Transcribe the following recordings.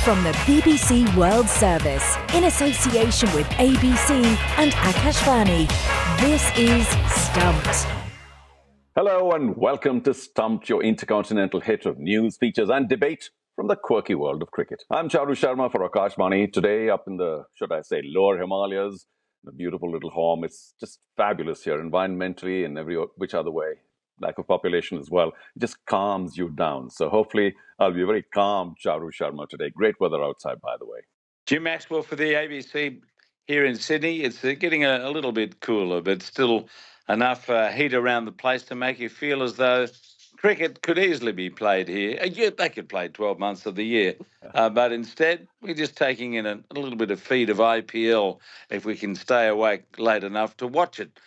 From the BBC World Service, in association with ABC and Akashvani, this is Stumped. Hello and welcome to Stumped, your intercontinental hit of news, features and debate from the quirky world of cricket. I'm Charu Sharma for Akashvani. Today up in the, should I say, lower Himalayas, the beautiful little home. It's just fabulous here, environmentally and every which other way. Lack of population as well. It just calms you down. So hopefully I'll be very calm, Charu Sharma, today. Great weather outside, by the way. Jim Maxwell for the ABC here in Sydney. It's getting a little bit cooler, but still enough heat around the place to make you feel as though cricket could easily be played here. Yeah, they could play 12 months of the year, but instead we're just taking in a little bit of feed of IPL if we can stay awake late enough to watch it,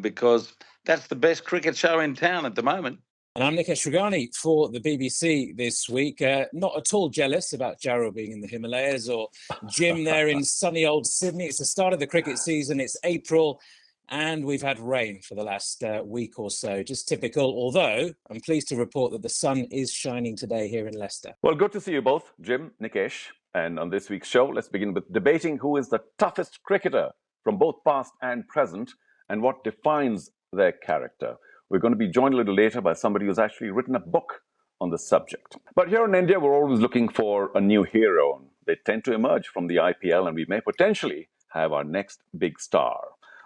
because that's the best cricket show in town at the moment. And I'm Nikesh Ragani for the BBC this week. Not at all jealous about Jarrell being in the Himalayas or Jim there in sunny old Sydney. It's the start of the cricket season. It's April and we've had rain for the last week or so. Just typical, although I'm pleased to report that the sun is shining today here in Leicester. Well, good to see you both, Jim, Nikesh. And on this week's show, let's begin with debating who is the toughest cricketer from both past and present and what defines their character. We're going to be joined a little later by somebody who's actually written a book on the subject. But here in India, we're always looking for a new hero. They tend to emerge from the IPL, and we may potentially have our next big star.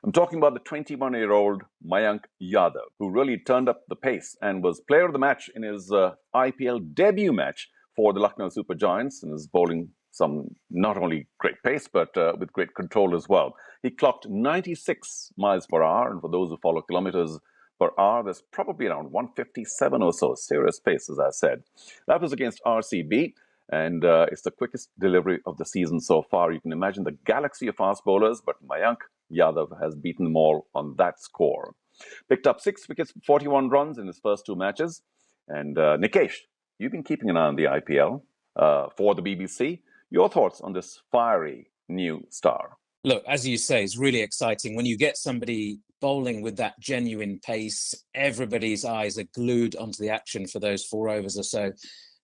I'm talking about the 21-year-old Mayank Yadav, who really turned up the pace and was player of the match in his IPL debut match for the Lucknow Super Giants, and is bowling some not only great pace, but with great control as well. He clocked 96 miles per hour, and for those who follow kilometers per hour, there's probably around 157 or so, serious pace, as I said. That was against RCB, and it's the quickest delivery of the season so far. You can imagine the galaxy of fast bowlers, but Mayank Yadav has beaten them all on that score. Picked up 6 wickets, 41 runs in his first 2 matches. And Nikesh, you've been keeping an eye on the IPL for the BBC. Your thoughts on this fiery new star? Look, as you say, it's really exciting when you get somebody bowling with that genuine pace. Everybody's eyes are glued onto the action for those 4 overs or so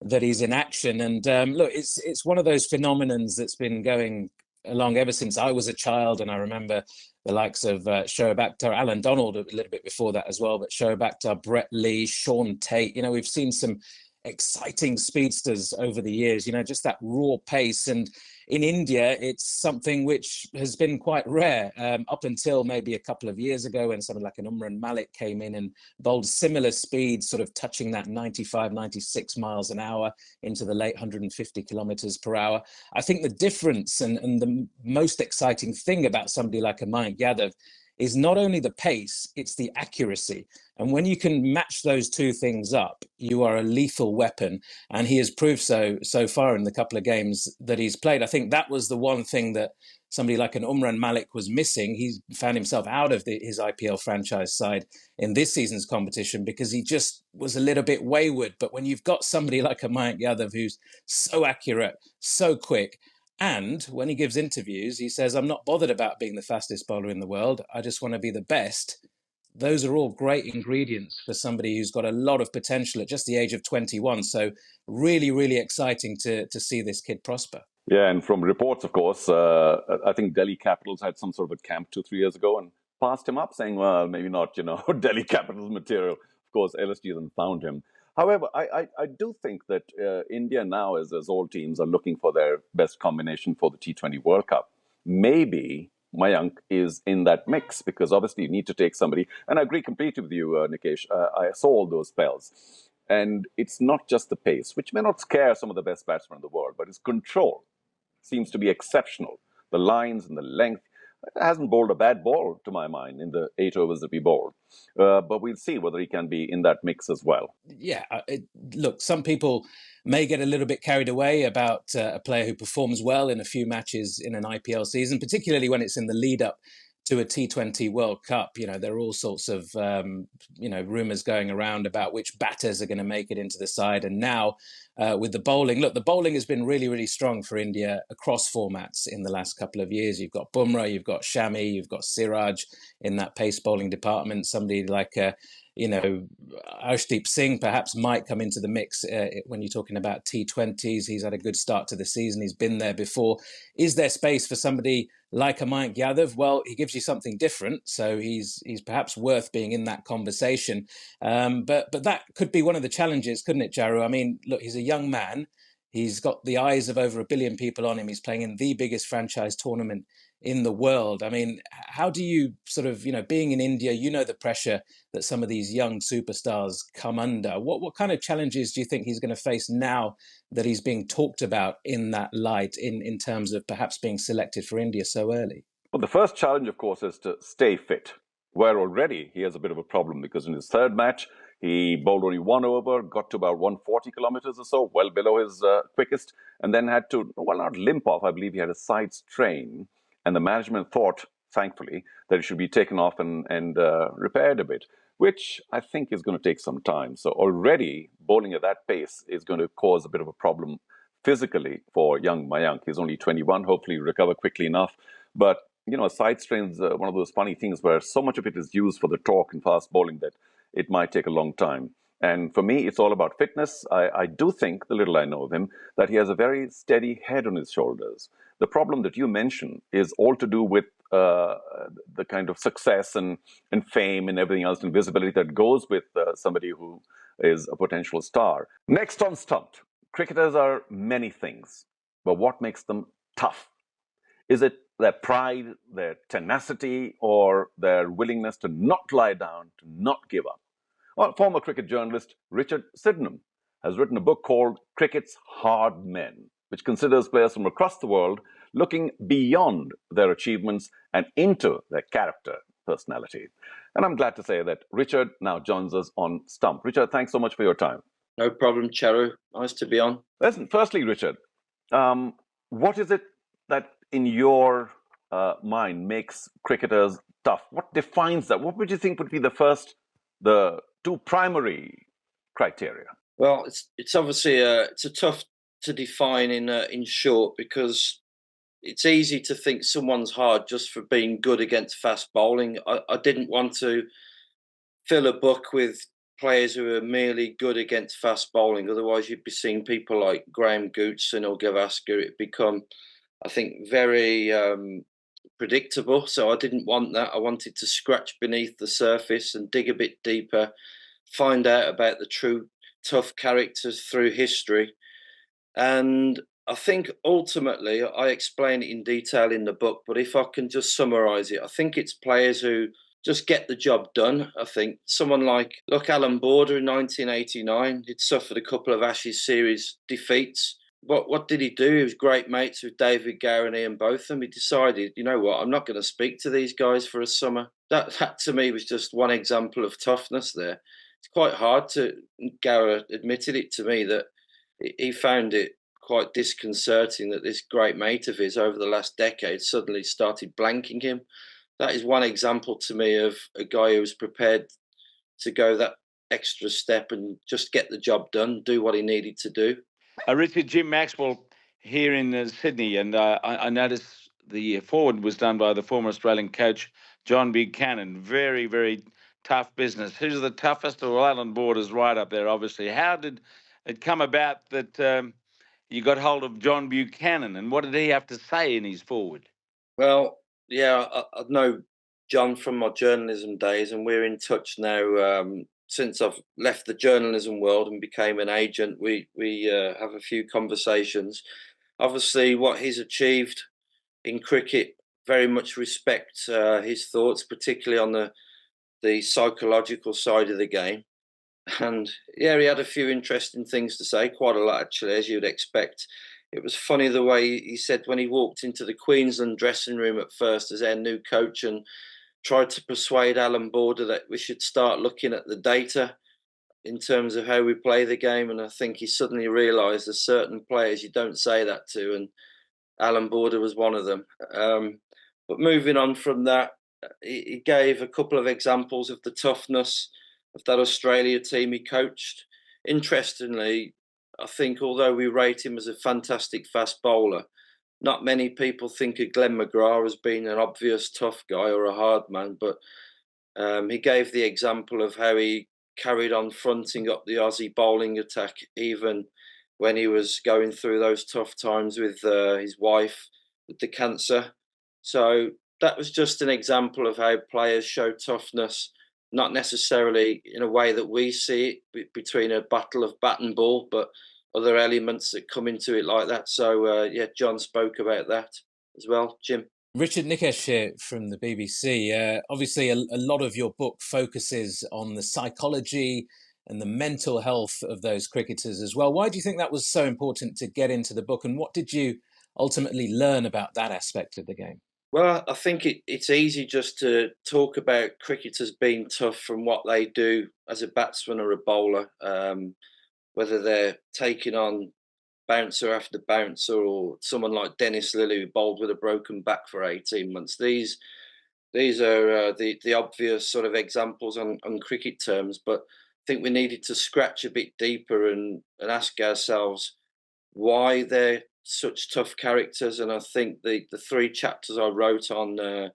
that he's in action. And look, it's one of those phenomenons that's been going along ever since I was a child. And I remember the likes of Shoaib Akhtar, Alan Donald a little bit before that as well, but Shoaib Akhtar, Brett Lee, Sean Tate. You know, we've seen some exciting speedsters over the years, you know, just that raw pace. And in India, it's something which has been quite rare up until maybe a couple of years ago when someone like an Umran Malik came in and bowled similar speeds, sort of touching that 95, 96 miles an hour into the late 150 kilometers per hour. I think the difference and the most exciting thing about somebody like a Mayank Yadav is not only the pace, it's the accuracy. And when you can match those two things up, you are a lethal weapon. And he has proved so far in the couple of games that he's played. I think that was the one thing that somebody like an Umran Malik was missing. He found himself out of his IPL franchise side in this season's competition because he just was a little bit wayward. But when you've got somebody like a Mayank Yadav who's so accurate, so quick, and when he gives interviews, he says, I'm not bothered about being the fastest bowler in the world. I just want to be the best. Those are all great ingredients for somebody who's got a lot of potential at just the age of 21. So really, really exciting to see this kid prosper. Yeah, and from reports, of course, I think Delhi Capitals had some sort of a camp 2-3 years ago and passed him up saying, well, maybe not, Delhi Capitals material. Of course, LSG hasn't found him. However, I do think that India now, as all teams, are looking for their best combination for the T20 World Cup. Maybe Mayank is in that mix because obviously you need to take somebody. And I agree completely with you, Nikesh. I saw all those spells. And it's not just the pace, which may not scare some of the best batsmen in the world, but his control seems to be exceptional. The lines and the length. Hasn't bowled a bad ball, to my mind, in the 8 overs that we bowled. But we'll see whether he can be in that mix as well. Yeah, look, some people may get a little bit carried away about a player who performs well in a few matches in an IPL season, particularly when it's in the lead-up to a T20 World Cup. You know, there are all sorts of, rumours going around about which batters are going to make it into the side. And now with the bowling, look, the bowling has been really, really strong for India across formats in the last couple of years. You've got Bumrah, you've got Shami, you've got Siraj in that pace bowling department. Somebody like Arshdeep Singh perhaps might come into the mix when you're talking about T20s. He's had a good start to the season. He's been there before. Is there space for somebody like a Mayank Yadav? Well, he gives you something different, so he's perhaps worth being in that conversation. But that could be one of the challenges, couldn't it, Jaru? I mean, look, he's a young man. He's got the eyes of over 1 billion people on him. He's playing in the biggest franchise tournament in the world. I mean, how do you sort of, being in India, the pressure that some of these young superstars come under. What kind of challenges do you think he's going to face now that he's being talked about in that light, in terms of perhaps being selected for India so early? Well, the first challenge, of course, is to stay fit, where already he has a bit of a problem because in his third match, he bowled only 1 over, got to about 140 kilometers or so, well below his quickest, and then had to, well, not limp off. I believe he had a side strain, and the management thought, thankfully, that it should be taken off and repaired a bit, which I think is going to take some time. So already bowling at that pace is going to cause a bit of a problem physically for young Mayank. He's only 21, hopefully recover quickly enough. But, a side strain is one of those funny things where so much of it is used for the torque and fast bowling that it might take a long time. And for me, it's all about fitness. I do think, the little I know of him, that he has a very steady head on his shoulders. The problem that you mentioned is all to do with the kind of success and fame and everything else and visibility that goes with somebody who is a potential star. Next on Stumped, cricketers are many things, but what makes them tough? Is it their pride, their tenacity, or their willingness to not lie down, to not give up? Well, former cricket journalist Richard Sydenham has written a book called Cricket's Hard Men, which considers players from across the world looking beyond their achievements and into their character, personality. And I'm glad to say that Richard now joins us on Stump. Richard, thanks so much for your time. No problem, Charu. Nice to be on. Listen, firstly, Richard, what is it that in your mind makes cricketers tough? What defines that? What would you think would be the two primary criteria? Well, it's obviously it's a tough to define in short, because it's easy to think someone's hard just for being good against fast bowling. I didn't want to fill a book with players who are merely good against fast bowling. Otherwise, you'd be seeing people like Graham Goodson or Gavaskar. It'd become, I think, very predictable. So I didn't want that. I wanted to scratch beneath the surface and dig a bit deeper, find out about the true tough characters through history. And I think ultimately, I explain it in detail in the book, but if I can just summarize it, I think it's players who just get the job done. I think someone like, look, Alan Border in 1989, he'd suffered a couple of Ashes series defeats. What did he do? He was great mates with David Gower and Ian Botham. He decided, you know what, I'm not going to speak to these guys for a summer. That to me was just one example of toughness there. It's quite hard to, Gower admitted it to me, that he found it quite disconcerting that this great mate of his over the last decade suddenly started blanking him. That is one example to me of a guy who was prepared to go that extra step and just get the job done, do what he needed to do. Richard, Jim Maxwell here in Sydney, and I noticed the forward was done by the former Australian coach, John Buchanan. Very, very tough business. Who's the toughest? Well, Alan Border's right up there, obviously. How did it come about that you got hold of John Buchanan, and what did he have to say in his forward? Well, yeah, I know John from my journalism days, and we're in touch now. Since I've left the journalism world and became an agent, we have a few conversations. Obviously, what he's achieved in cricket, very much respect his thoughts, particularly on the psychological side of the game. And yeah, he had a few interesting things to say, quite a lot actually, as you'd expect. It was funny the way he said when he walked into the Queensland dressing room at first as our new coach and tried to persuade Alan Border that we should start looking at the data in terms of how we play the game. And I think he suddenly realised there's certain players you don't say that to, and Alan Border was one of them. But moving on from that, he gave a couple of examples of the toughness of that Australia team he coached. Interestingly, I think although we rate him as a fantastic fast bowler, not many people think of Glenn McGrath as being an obvious tough guy or a hard man, but He gave the example of how he carried on fronting up the Aussie bowling attack, even when he was going through those tough times with his wife with the cancer. So that was just an example of how players show toughness, not necessarily in a way that we see it between a battle of bat and ball, but other elements that come into it like that. So yeah, John spoke about that as well. Jim. Richard Nikesh here from the BBC. Obviously, a lot of your book focuses on the psychology and the mental health of those cricketers as well. Why do you think that was so important to get into the book, and what did you ultimately learn about that aspect of the game? Well, I think it's easy just to talk about cricketers being tough from what they do as a batsman or a bowler, whether they're taking on bouncer after bouncer, or someone like Dennis Lillee who bowled with a broken back for 18 months. These are the obvious sort of examples on cricket terms, but I think we needed to scratch a bit deeper and ask ourselves why they're such tough characters. And I think the three chapters I wrote on the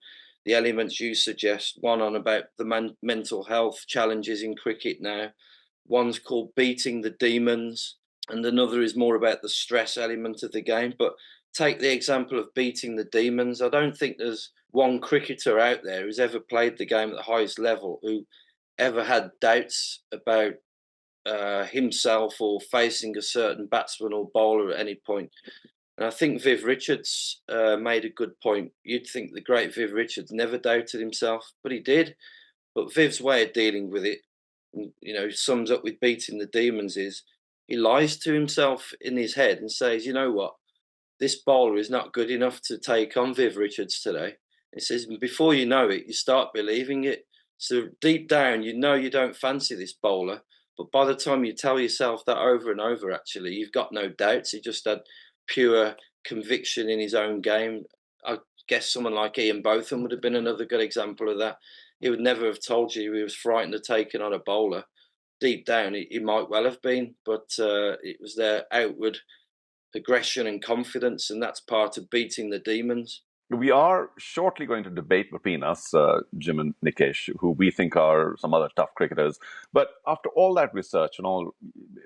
elements you suggest, one on about the mental health challenges in cricket now, one's called Beating the Demons, and another is more about the stress element of the game. But take the example of Beating the Demons. I don't think there's one cricketer out there who's ever played the game at the highest level who ever had doubts about himself or facing a certain batsman or bowler at any point. And I think Viv Richards made a good point. You'd think the great Viv Richards never doubted himself, but he did. But Viv's way of dealing with it, you know, sums up with Beating the Demons is he lies to himself in his head and says, you know what, this bowler is not good enough to take on Viv Richards today. He says, before you know it, you start believing it. So deep down, you know you don't fancy this bowler, but by the time you tell yourself that over and over, actually, you've got no doubts. He just had pure conviction in his own game. I guess someone like Ian Botham would have been another good example of that. He would never have told you he was frightened of taking on a bowler. Deep down, he might well have been, but it was their outward aggression and confidence, and that's part of beating the demons. We are shortly going to debate between us, Jim and Nikesh, who we think are some other tough cricketers. But after all that research and all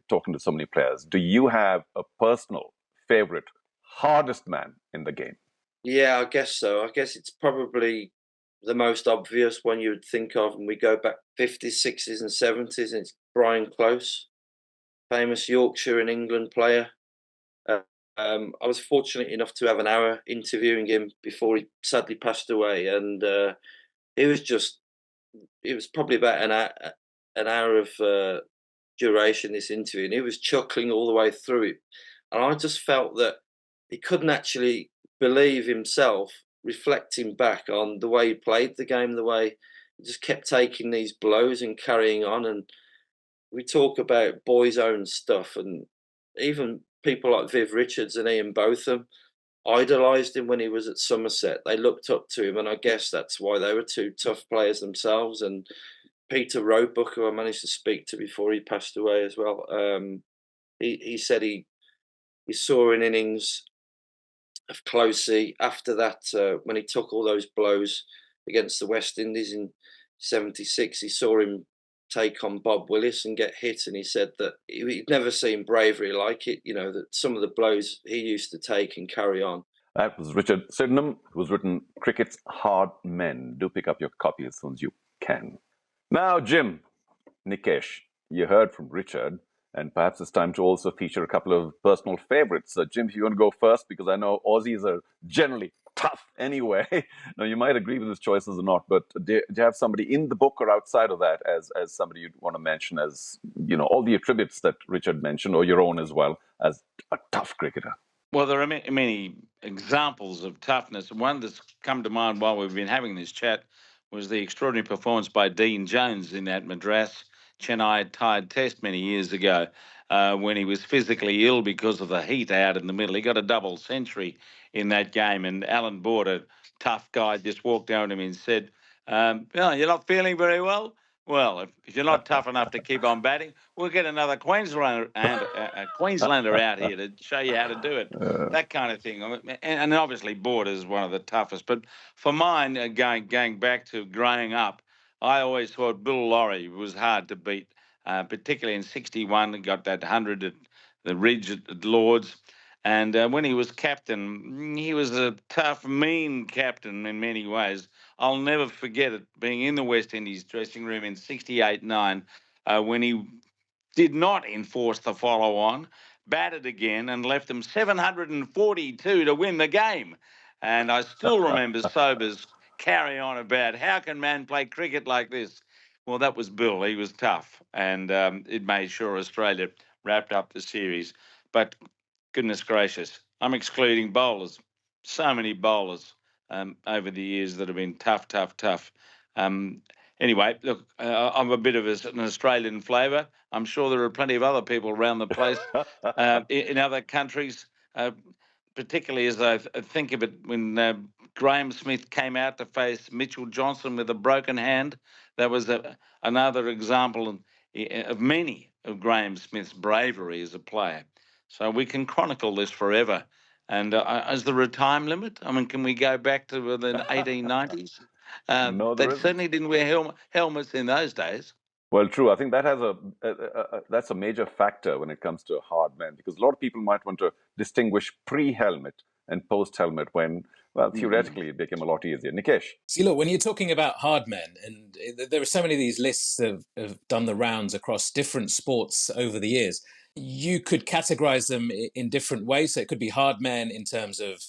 talking to so many players, do you have a personal favorite, hardest man in the game? Yeah, I guess so. I guess it's probably the most obvious one you would think of when we go back 50s, 60s and 70s, and it's Brian Close, famous Yorkshire and England player. I was fortunate enough to have an hour interviewing him before he sadly passed away, and it was probably about an hour of duration, this interview, and he was chuckling all the way through it, and I just felt that he couldn't actually believe himself reflecting back on the way he played the game, the way he just kept taking these blows and carrying on. And we talk about boys' own stuff, and even people like Viv Richards and Ian Botham idolised him when he was at Somerset. They looked up to him, and I guess that's why they were two tough players themselves. And Peter Roebuck, who I managed to speak to before he passed away as well, he said he saw an innings of Closey after that, when he took all those blows against the West Indies in '76. He saw him take on Bob Willis and get hit, and he said that he'd never seen bravery like it, you know, that some of the blows he used to take and carry on. That was Richard Sydenham, who's written Cricket's Hard Men. Do pick up your copy as soon as you can. Now, Jim, Nikesh, you heard from Richard, and perhaps it's time to also feature a couple of personal favorites. Jim, if you want to go first, because I know Aussies are generally tough anyway. Now, you might agree with his choices or not, but do you have somebody in the book or outside of that as somebody you'd want to mention as, you know, all the attributes that Richard mentioned, or your own as well, as a tough cricketer? Well, there are many examples of toughness. One that's come to mind while we've been having this chat was the extraordinary performance by Dean Jones in that Madras Chennai Tide Test many years ago, when he was physically ill because of the heat out in the middle. He got a double century in that game, and Alan Board, a tough guy, just walked down to him and said, "Oh, you're not feeling very well? Well, if you're not tough enough to keep on batting, we'll get another Queenslander out here to show you how to do it." That kind of thing. And obviously, Board is one of the toughest. But for mine, going back to growing up, I always thought Bill Lawry was hard to beat, particularly in '61. He got that 100 at the Ridge at Lords. And when he was captain, he was a tough, mean captain in many ways. I'll never forget it being in the West Indies dressing room in '68-9 when he did not enforce the follow on, batted again, and left them 742 to win the game. And I still remember Sobers carry on about how can man play cricket like this? Well, that was Bill. He was tough, and it made sure Australia wrapped up the series. But goodness gracious, I'm excluding bowlers. So many bowlers over the years that have been tough, tough, tough. Anyway, look, I'm a bit of an Australian flavour. I'm sure there are plenty of other people around the place in other countries, particularly as I think of it when Graham Smith came out to face Mitchell Johnson with a broken hand. That was another example of many of Graham Smith's bravery as a player. So we can chronicle this forever. And is there a time limit? I mean, can we go back to the 1890s? No, there They isn't. certainly didn't wear helmets in those days. Well, true. I think that has that's a major factor when it comes to hard men, because a lot of people might want to distinguish pre-helmet and post-helmet when, well, theoretically it became a lot easier. Nikesh. See, look, when you're talking about hard men, and there are so many of these lists that have done the rounds across different sports over the years, you could categorize them in different ways. So it could be hard men in terms of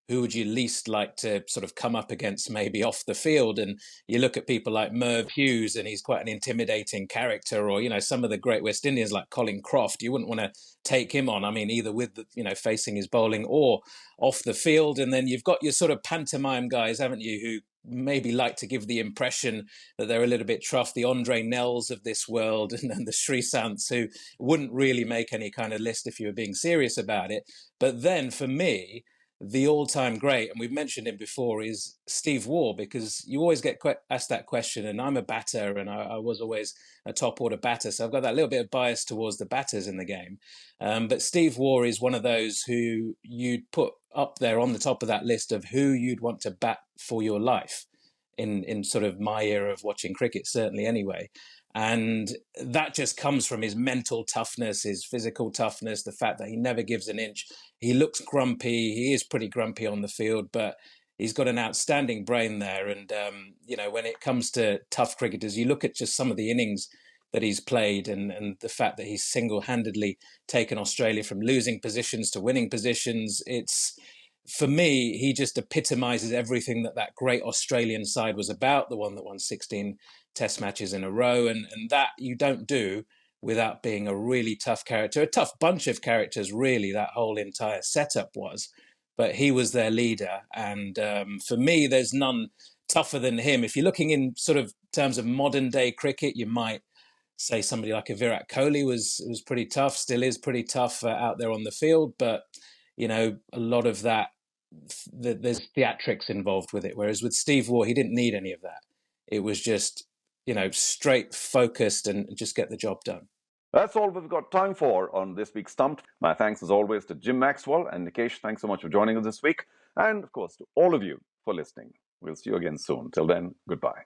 who would you least like to sort of come up against maybe off the field. And you look at people like Merv Hughes, and he's quite an intimidating character, or, you know, some of the great West Indians like Colin Croft, you wouldn't want to take him on. I mean, either with, facing his bowling or off the field. And then you've got your sort of pantomime guys, haven't you, who maybe like to give the impression that they're a little bit truff, the Andre Nells of this world and the Srisants, who wouldn't really make any kind of list if you were being serious about it. But then for me, the all-time great, and we've mentioned him before, is Steve Waugh, because you always get asked that question, and I'm a batter, and I was always a top-order batter, so I've got that little bit of bias towards the batters in the game. But Steve Waugh is one of those who you'd put up there on the top of that list of who you'd want to bat for your life in sort of my era of watching cricket, certainly anyway. And that just comes from his mental toughness, his physical toughness, the fact that he never gives an inch. He looks grumpy. He is pretty grumpy on the field, but he's got an outstanding brain there. And, when it comes to tough cricketers, you look at just some of the innings that he's played and the fact that he's single-handedly taken Australia from losing positions to winning positions. For me, he just epitomizes everything that great Australian side was about, the one that won 16 Test matches in a row. And that you don't do without being a really tough character, a tough bunch of characters, really, that whole entire setup was. But he was their leader. And for me, there's none tougher than him. If you're looking in sort of terms of modern day cricket, you might say somebody like a Virat Kohli was pretty tough, still is pretty tough out there on the field. But, a lot of that, there's theatrics involved with it. Whereas with Steve Waugh, he didn't need any of that. It was just, straight, focused, and just get the job done. That's all we've got time for on this week's Stumped. My thanks as always to Jim Maxwell and Nikesh. Thanks so much for joining us this week. And of course, to all of you for listening. We'll see you again soon. Till then, goodbye.